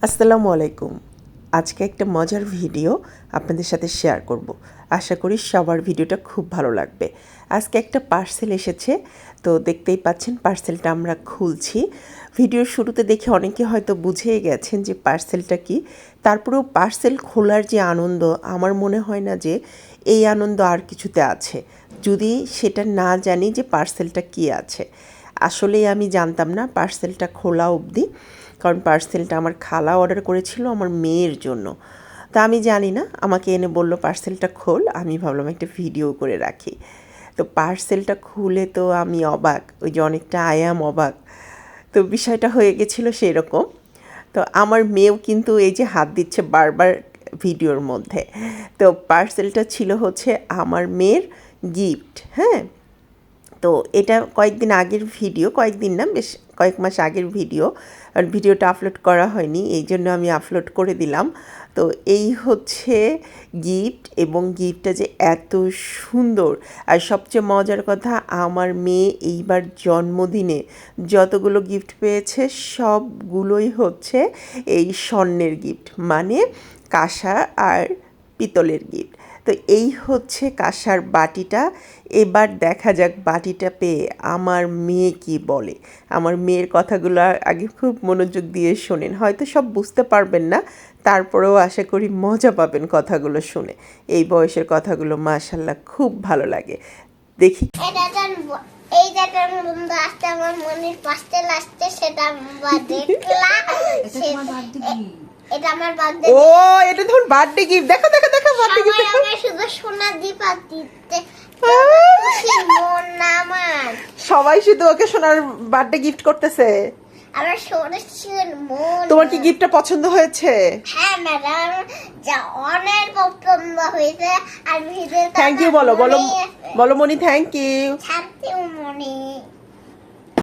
আসসালামু আলাইকুম। আজকে একটা মজার ভিডিও আপনাদের সাথে শেয়ার করব। আশা করি সবার ভিডিওটা খুব ভালো লাগবে। আজকে একটা পার্সেল এসেছে, তো দেখতেই পাচ্ছেন পার্সেলটা আমরা খুলছি। ভিডিওর শুরুতে দেখে অনেকে হয়তো বুঝেই গেছেন যে পার্সেলটা কি। তারপরেও পার্সেল খোলার যে আনন্দ, আমার মনে হয় না যে এই আনন্দ আর কিছুতে আছে, যদি সেটা না জানি যে পার্সেলটা কি আছে। আসলেই আমি জানতাম না পার্সেলটা খোলা অবধি, কারণ পার্সেলটা আমার খালা অর্ডার করেছিল আমার মেয়ের জন্য। তা আমি জানি না, আমাকে এনে বলল পার্সেলটা খোল, আমি ভাবলাম একটা ভিডিও করে রাখি। তো পার্সেলটা খুলে তো আমি অবাক, ওই যে অনেকটা আয়াম অবাক। তো বিষয়টা হয়ে গেছিলো সেরকম। তো আমার মেয়েও কিন্তু এই যে হাত দিচ্ছে বারবার ভিডিওর মধ্যে। তো পার্সেলটা ছিল হচ্ছে আমার মেয়ের গিফট, হ্যাঁ। তো এটা কয়েকদিন আগের ভিডিও, কয়েকদিন না, বেশ কয়েক মাস আগের ভিডিও। আর ভিডিওটা আপলোড করা হয়নি, এই জন্য আমি আপলোড করে দিলাম। তো এই হচ্ছে গিফট, এবং গিফটটা যে এত সুন্দর। আর সবচেয়ে মজার কথা, আমার মেয়ে এইবার জন্মদিনে যতগুলো গিফট পেয়েছে সবগুলোই হচ্ছে এই স্বর্ণের গিফট, মানে কাঁসা আর পিতলের গিফট। তো এই হচ্ছে কাঁসার বাটিটা। এবার দেখা যাক বাটিটা পেয়ে আমার মেয়ে কি বলে। আমার মেয়ের কথাগুলো আগে খুব মনোযোগ দিয়ে শোনেন, হয়তো সব বুঝতে পারবেন না, তারপরেও আশা করি মজা পাবেন কথাগুলো শুনে। এই বয়সের কথাগুলো মাশাল্লাহ খুব ভালো লাগে। দেখি এই জায়গার বন্ধু আসতে আমার মনের পাস্টেল আসছে, সেটা আমরা দেখলাম। এটা আমার বার্থডে। ও, এটা তোমার বার্থডে গিফট। দেখো দেখো দেখো বার্থডে গিফট। সবাই আমাকে শুধু সোনা দীপা দিতে, খুশি মন না আমার। সবাই শুধু ওকে সোনার বার্থডে গিফট করতেছে। আমার সোনার মন। তোমার কি গিফটটা পছন্দ হয়েছে? হ্যাঁ ম্যাডাম, যা অনেক পছন্দ হয়েছে। আর ভিডিও থ্যাংক ইউ বলো, বলো বলো Moni, thank you. Thank you Moni.